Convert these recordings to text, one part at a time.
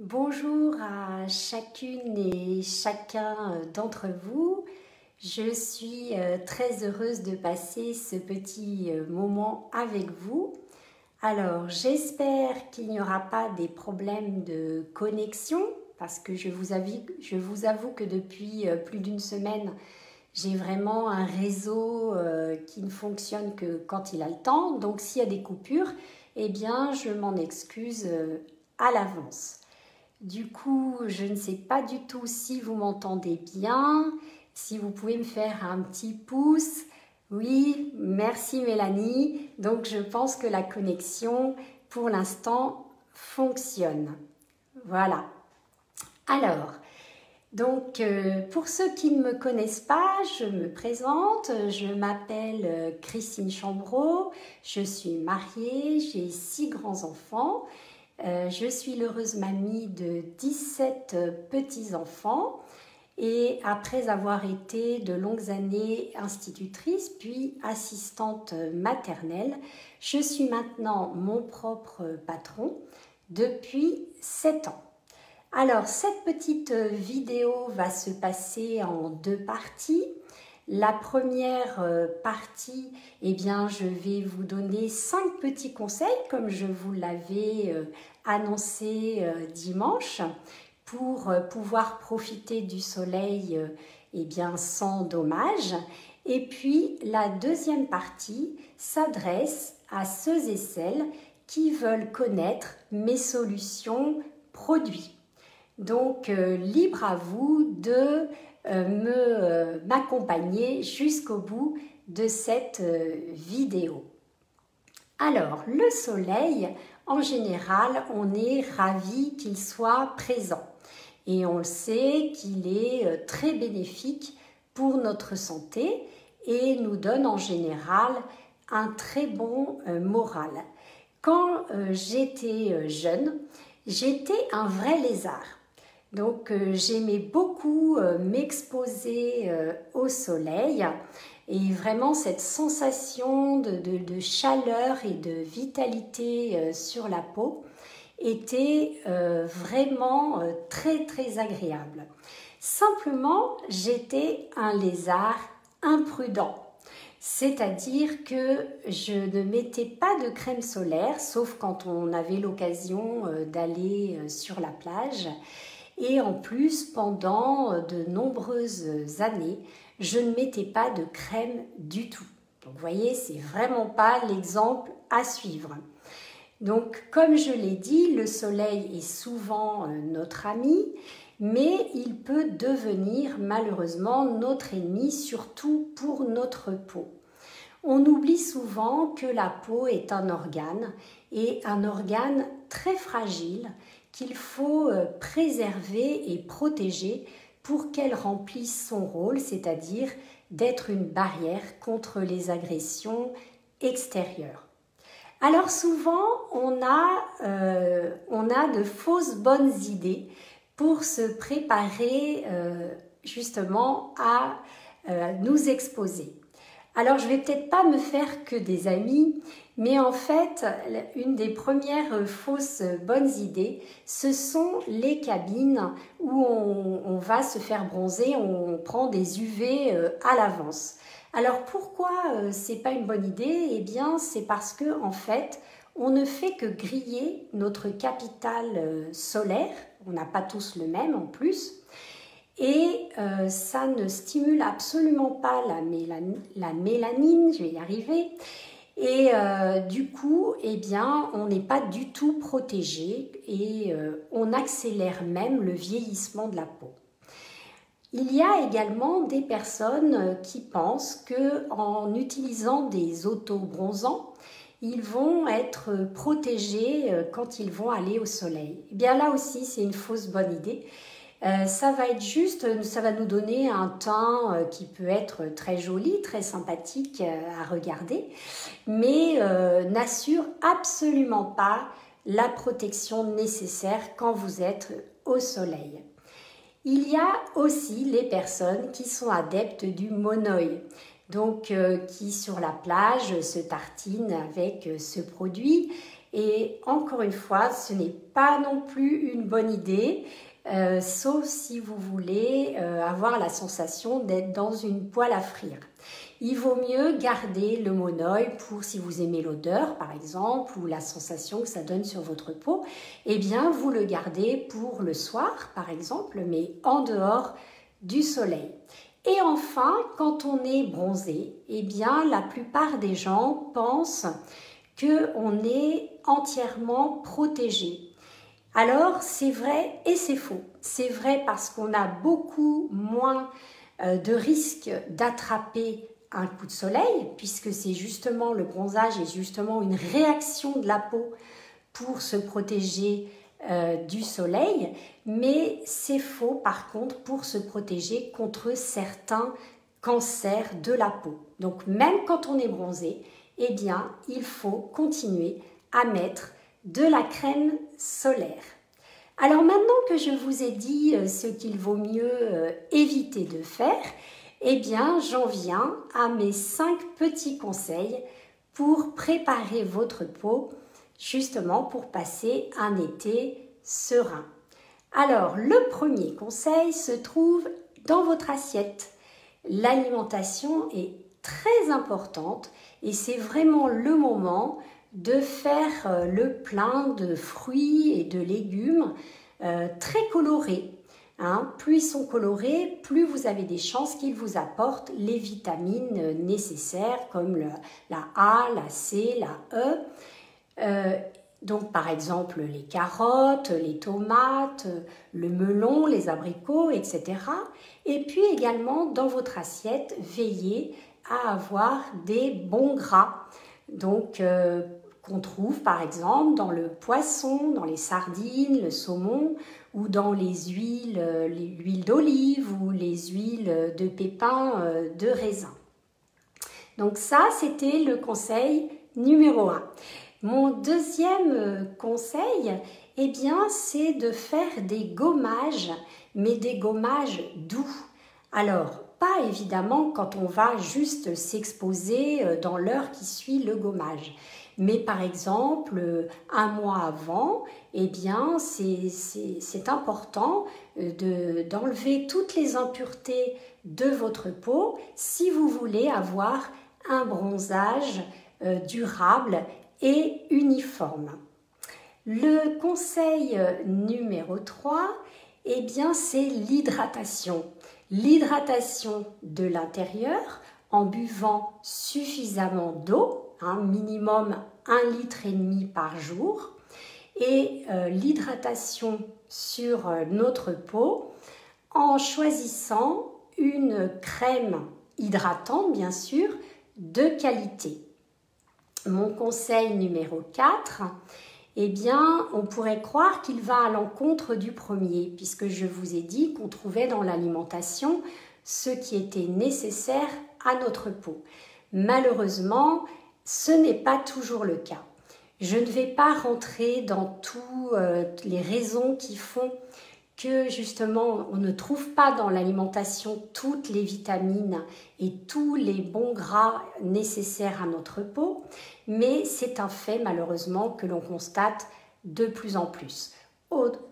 Bonjour à chacune et chacun d'entre vous. Je suis très heureuse de passer ce petit moment avec vous. Alors, j'espère qu'il n'y aura pas des problèmes de connexion parce que je vous avoue que depuis plus d'une semaine, j'ai vraiment un réseau qui ne fonctionne que quand il a le temps. Donc, s'il y a des coupures, eh bien, je m'en excuse à l'avance. Du coup, je ne sais pas du tout si vous m'entendez bien, si vous pouvez me faire un petit pouce. Oui, merci Mélanie. Donc, je pense que la connexion, pour l'instant, fonctionne. Voilà. Alors, pour ceux qui ne me connaissent pas, je me présente. Je m'appelle Christine Chambreau. Je suis mariée, j'ai 6 grands-enfants. Je suis l'heureuse mamie de 17 petits-enfants et après avoir été de longues années institutrice puis assistante maternelle, je suis maintenant mon propre patron depuis 7 ans. Alors, cette petite vidéo va se passer en 2 parties. La première partie, eh bien, je vais vous donner 5 petits conseils, comme je vous l'avais annoncé dimanche, pour pouvoir profiter du soleil eh bien, sans dommage. Et puis, la deuxième partie s'adresse à ceux et celles qui veulent connaître mes solutions produits. Donc, libre à vous de m'accompagner jusqu'au bout de cette vidéo. Alors, le soleil, en général, on est ravi qu'il soit présent. Et on le sait qu'il est très bénéfique pour notre santé et nous donne en général un très bon moral. Quand j'étais jeune, j'étais un vrai lézard. Donc j'aimais beaucoup m'exposer au soleil et vraiment cette sensation de chaleur et de vitalité sur la peau était vraiment très très agréable. Simplement, j'étais un lézard imprudent. C'est-à-dire que je ne mettais pas de crème solaire, sauf quand on avait l'occasion d'aller sur la plage. Et en plus, pendant de nombreuses années, je ne mettais pas de crème du tout. Donc, vous voyez, c'est vraiment pas l'exemple à suivre. Donc, comme je l'ai dit, le soleil est souvent notre ami, mais il peut devenir malheureusement notre ennemi, surtout pour notre peau. On oublie souvent que la peau est un organe, et un organe très fragile, qu'il faut préserver et protéger pour qu'elle remplisse son rôle, c'est-à-dire d'être une barrière contre les agressions extérieures. Alors souvent, on a de fausses bonnes idées pour se préparer justement à nous exposer. Alors, je ne vais peut-être pas me faire que des amis, mais en fait, une des premières fausses bonnes idées, ce sont les cabines où on va se faire bronzer, on prend des UV à l'avance. Alors, pourquoi ce n'est pas une bonne idée? Eh bien, c'est parce que en fait, on ne fait que griller notre capital solaire, on n'a pas tous le même en plus, et ça ne stimule absolument pas la mélanine, je vais y arriver, et du coup, eh bien, on n'est pas du tout protégé et on accélère même le vieillissement de la peau. Il y a également des personnes qui pensent qu'en utilisant des autobronzants, ils vont être protégés quand ils vont aller au soleil. Eh bien là aussi, c'est une fausse bonne idée. Ça va nous donner un teint qui peut être très joli, très sympathique à regarder, mais n'assure absolument pas la protection nécessaire quand vous êtes au soleil. Il y a aussi les personnes qui sont adeptes du monoï, donc qui sur la plage se tartinent avec ce produit Et encore une fois, ce n'est pas non plus une bonne idée, sauf si vous voulez avoir la sensation d'être dans une poêle à frire. Il vaut mieux garder le monoeil pour si vous aimez l'odeur par exemple ou la sensation que ça donne sur votre peau, eh bien vous le gardez pour le soir par exemple, mais en dehors du soleil. Et enfin, quand on est bronzé, eh bien la plupart des gens pensent qu'on est entièrement protégé. Alors c'est vrai et c'est faux. C'est vrai parce qu'on a beaucoup moins de risques d'attraper un coup de soleil, puisque c'est justement le bronzage est justement une réaction de la peau pour se protéger du soleil, mais c'est faux par contre pour se protéger contre certains cancers de la peau. Donc même quand on est bronzé, eh bien il faut continuer à mettre de la crème solaire. Alors maintenant que je vous ai dit ce qu'il vaut mieux éviter de faire, eh bien j'en viens à mes 5 petits conseils pour préparer votre peau justement pour passer un été serein. Alors le premier conseil se trouve dans votre assiette. L'alimentation est très importante et c'est vraiment le moment de faire le plein de fruits et de légumes très colorés. Plus ils sont colorés, plus vous avez des chances qu'ils vous apportent les vitamines nécessaires comme la A, la C, la E. Donc par exemple les carottes, les tomates, le melon, les abricots, etc. Et puis également dans votre assiette, veillez à avoir des bons gras. Donc qu'on trouve par exemple dans le poisson, dans les sardines, le saumon ou dans l'huile d'olive ou les huiles de pépins de raisin. Donc ça, c'était le conseil numéro 1. Mon deuxième conseil, eh bien, c'est de faire des gommages, mais des gommages doux. Alors, pas évidemment quand on va juste s'exposer dans l'heure qui suit le gommage. Mais par exemple, un mois avant, eh bien, c'est important d'enlever toutes les impuretés de votre peau si vous voulez avoir un bronzage durable et uniforme. Le conseil numéro 3, eh bien, c'est l'hydratation. L'hydratation de l'intérieur en buvant suffisamment d'eau, minimum 1,5 litre par jour, et l'hydratation sur notre peau en choisissant une crème hydratante, bien sûr, de qualité. Mon conseil numéro 4, eh bien, on pourrait croire qu'il va à l'encontre du premier, puisque je vous ai dit qu'on trouvait dans l'alimentation ce qui était nécessaire à notre peau. Malheureusement, ce n'est pas toujours le cas. Je ne vais pas rentrer dans toutes les raisons qui font que justement on ne trouve pas dans l'alimentation toutes les vitamines et tous les bons gras nécessaires à notre peau, mais c'est un fait malheureusement que l'on constate de plus en plus.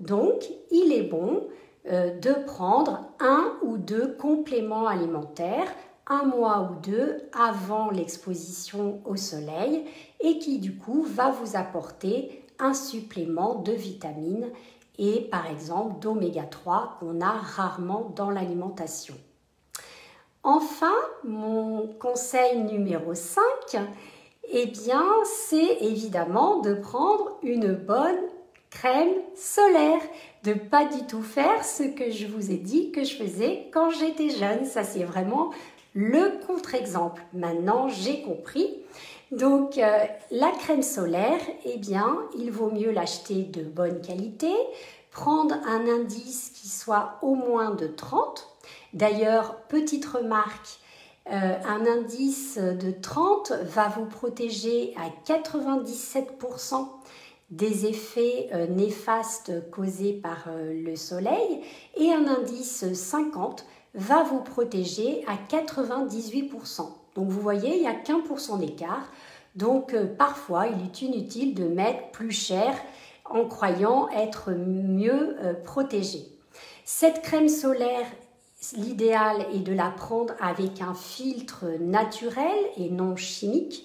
Donc il est bon de prendre 1 ou 2 compléments alimentaires 1 mois ou 2 avant l'exposition au soleil et qui du coup va vous apporter un supplément de vitamines et par exemple d'oméga 3 qu'on a rarement dans l'alimentation. Enfin, mon conseil numéro 5, eh bien, c'est évidemment de prendre une bonne crème solaire, de pas du tout faire ce que je vous ai dit que je faisais quand j'étais jeune. Ça, c'est vraiment le contre-exemple. Maintenant, j'ai compris. Donc, la crème solaire, eh bien, il vaut mieux l'acheter de bonne qualité, prendre un indice qui soit au moins de 30. D'ailleurs, petite remarque, un indice de 30 va vous protéger à 97% des effets néfastes causés par le soleil et un indice 50 va vous protéger à 98%. Donc vous voyez, il n'y a qu'1% d'écart. Donc parfois il est inutile de mettre plus cher en croyant être mieux protégé. Cette crème solaire, l'idéal est de la prendre avec un filtre naturel et non chimique.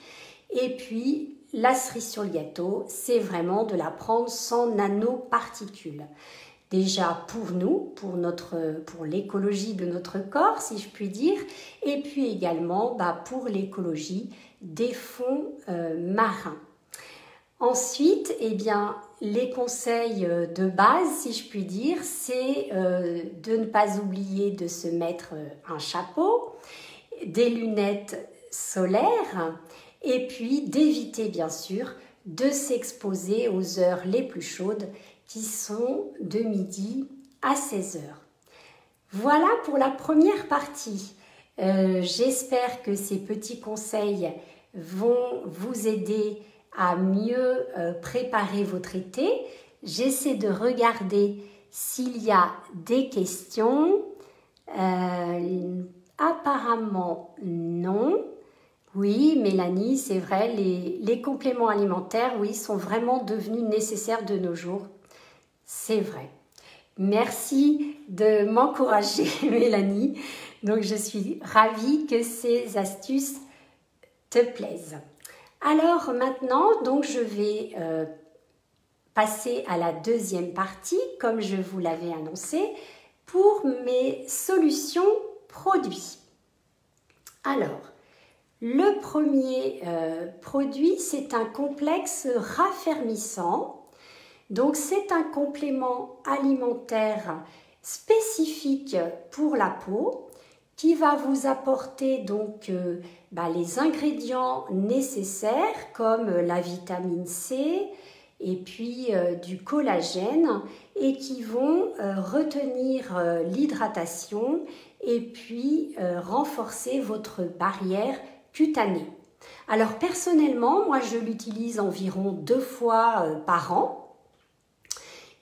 Et puis la cerise sur le gâteau, c'est vraiment de la prendre sans nanoparticules. Déjà pour nous, pour l'écologie de notre corps, si je puis dire, et puis également pour l'écologie des fonds marins. Ensuite, eh bien, les conseils de base, si je puis dire, c'est de ne pas oublier de se mettre un chapeau, des lunettes solaires, et puis d'éviter bien sûr de s'exposer aux heures les plus chaudes qui sont de midi à 16 heures. Voilà pour la première partie. J'espère que ces petits conseils vont vous aider à mieux préparer votre été. J'essaie de regarder s'il y a des questions. Apparemment non. Oui, Mélanie, c'est vrai, les compléments alimentaires, oui, sont vraiment devenus nécessaires de nos jours. C'est vrai. Merci de m'encourager, Mélanie. Donc, je suis ravie que ces astuces te plaisent. Alors maintenant, donc, je vais passer à la deuxième partie, comme je vous l'avais annoncé, pour mes solutions produits. Alors, le premier produit, c'est un complexe raffermissant. Donc, c'est un complément alimentaire spécifique pour la peau qui va vous apporter donc les ingrédients nécessaires comme la vitamine C et puis du collagène et qui vont retenir l'hydratation et puis renforcer votre barrière cutanée. Alors personnellement, moi je l'utilise environ 2 fois par an.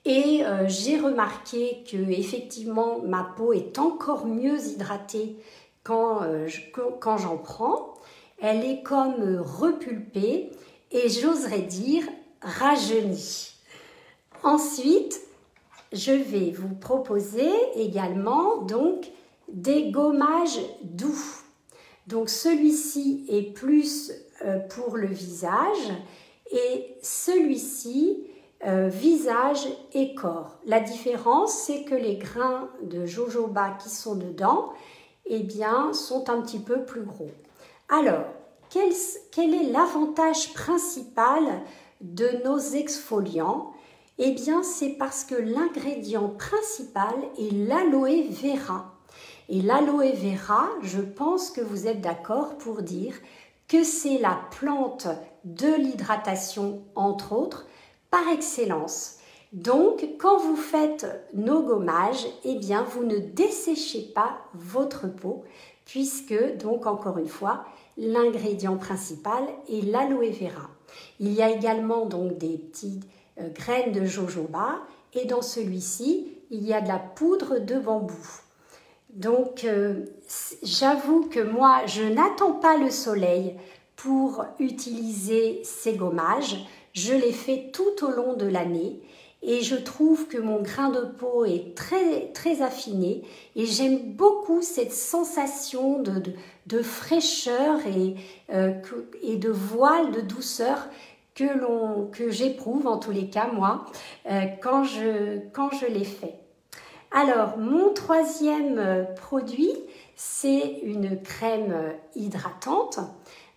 Et j'ai remarqué que effectivement ma peau est encore mieux hydratée quand j'en prends. Elle est comme repulpée et j'oserais dire rajeunie. Ensuite, je vais vous proposer également donc des gommages doux. Donc celui-ci est plus pour le visage et celui-ci visage et corps. La différence, c'est que les grains de jojoba qui sont dedans, eh bien, sont un petit peu plus gros. Alors, quel est l'avantage principal de nos exfoliants? Eh bien, c'est parce que l'ingrédient principal est l'aloe vera. Et l'aloe vera, je pense que vous êtes d'accord pour dire que c'est la plante de l'hydratation, entre autres, par excellence. Donc, quand vous faites nos gommages, eh bien, vous ne desséchez pas votre peau puisque, donc, encore une fois, l'ingrédient principal est l'aloe vera. Il y a également donc des petites graines de jojoba et dans celui-ci, il y a de la poudre de bambou. Donc, j'avoue que moi, je n'attends pas le soleil pour utiliser ces gommages. Je les fais tout au long de l'année et je trouve que mon grain de peau est très, très affiné et j'aime beaucoup cette sensation de fraîcheur et de voile, de douceur que j'éprouve en tous les cas moi quand je les fais. Alors, mon troisième produit, c'est une crème hydratante.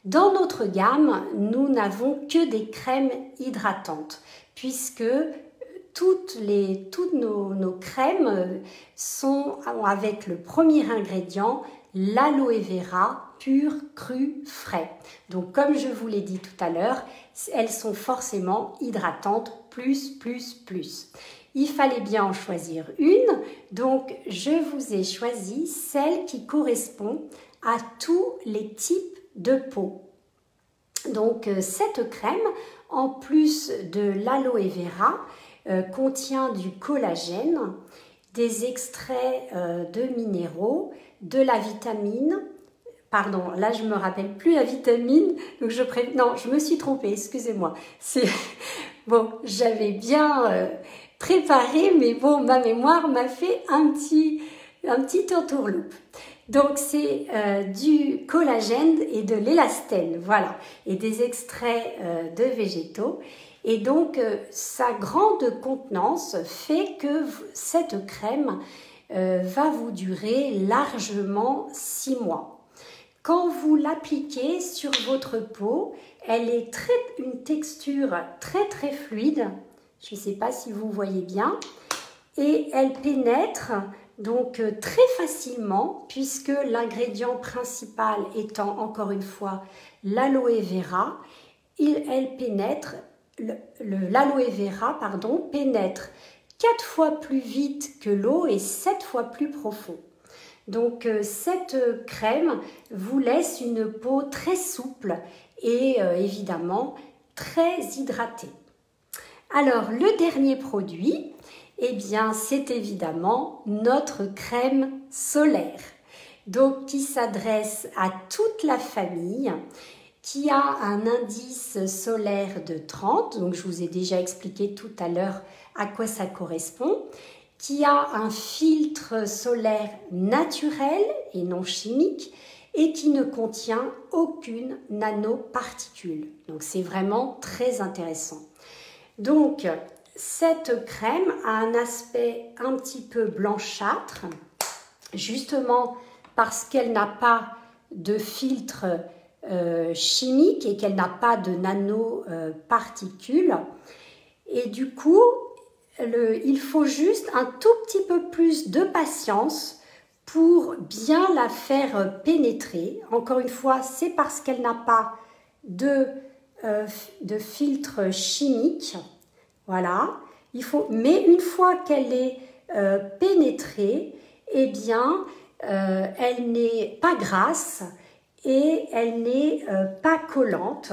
Dans notre gamme, nous n'avons que des crèmes hydratantes puisque toutes nos crèmes sont avec le premier ingrédient, l'aloe vera pur, cru, frais. Donc, comme je vous l'ai dit tout à l'heure, elles sont forcément hydratantes, plus. Il fallait bien en choisir une, donc je vous ai choisi celle qui correspond à tous les types de peau. Donc cette crème, en plus de l'aloe vera, contient du collagène, des extraits de minéraux, de la vitamine, pardon, là je me rappelle plus la vitamine, donc non, je me suis trompée, excusez-moi. C'est bon, j'avais bien préparé, mais bon, ma mémoire m'a fait un petit entourloupe. Donc c'est du collagène et de l'élastène, voilà, et des extraits de végétaux. Et donc sa grande contenance fait que cette crème va vous durer largement 6 mois. Quand vous l'appliquez sur votre peau, elle est une texture très fluide. Je ne sais pas si vous voyez bien. Et elle pénètre donc très facilement puisque l'ingrédient principal étant encore une fois l'aloe vera. L'aloe vera pénètre 4 fois plus vite que l'eau et 7 fois plus profond. Donc cette crème vous laisse une peau très souple et évidemment très hydratée. Alors le dernier produit, eh bien c'est évidemment notre crème solaire. Donc qui s'adresse à toute la famille, qui a un indice solaire de 30, donc je vous ai déjà expliqué tout à l'heure à quoi ça correspond, qui a un filtre solaire naturel et non chimique et qui ne contient aucune nanoparticule. Donc c'est vraiment très intéressant. Donc cette crème a un aspect un petit peu blanchâtre, justement parce qu'elle n'a pas de filtre chimique et qu'elle n'a pas de nanoparticules. Et du coup, il faut juste un tout petit peu plus de patience pour bien la faire pénétrer. Encore une fois, c'est parce qu'elle n'a pas de filtre chimique. Voilà. Mais une fois qu'elle est pénétrée, eh bien, elle n'est pas grasse et elle n'est pas collante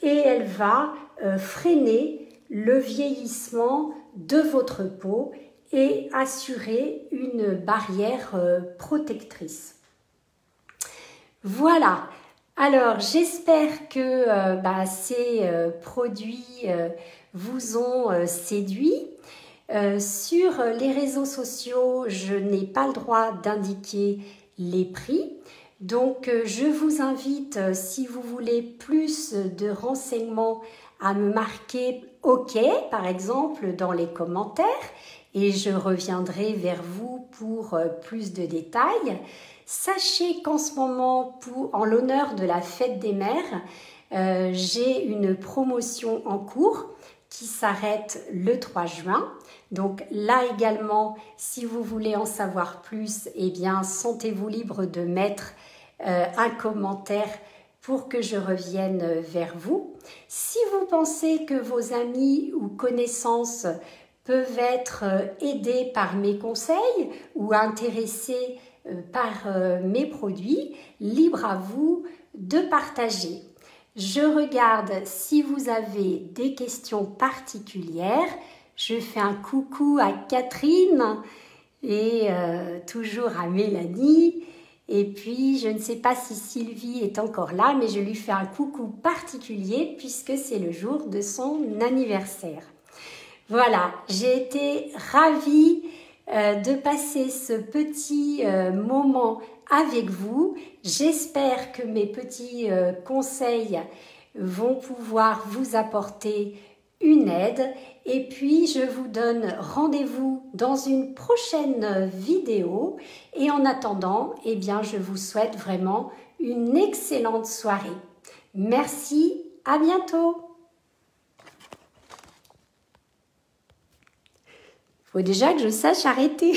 et elle va freiner le vieillissement de votre peau et assurer une barrière protectrice. Voilà, alors j'espère que ces produits vous ont séduit. Sur les réseaux sociaux, je n'ai pas le droit d'indiquer les prix. Donc je vous invite, si vous voulez plus de renseignements, à me marquer OK, par exemple, dans les commentaires et je reviendrai vers vous pour plus de détails. Sachez qu'en ce moment, en l'honneur de la fête des mères, j'ai une promotion en cours qui s'arrête le 3 juin. Donc là également, si vous voulez en savoir plus, eh bien, sentez-vous libre de mettre un commentaire pour que je revienne vers vous. Si vous pensez que vos amis ou connaissances peuvent être aidés par mes conseils ou intéressés par mes produits, libre à vous de partager. Je regarde si vous avez des questions particulières. Je fais un coucou à Catherine et toujours à Mélanie. Et puis, je ne sais pas si Sylvie est encore là, mais je lui fais un coucou particulier puisque c'est le jour de son anniversaire. Voilà, j'ai été ravie de passer ce petit moment avec vous. J'espère que mes petits conseils vont pouvoir vous apporter une aide. Et puis, je vous donne rendez-vous dans une prochaine vidéo. Et en attendant, eh bien, je vous souhaite vraiment une excellente soirée. Merci, à bientôt. Il faut déjà que je sache arrêter.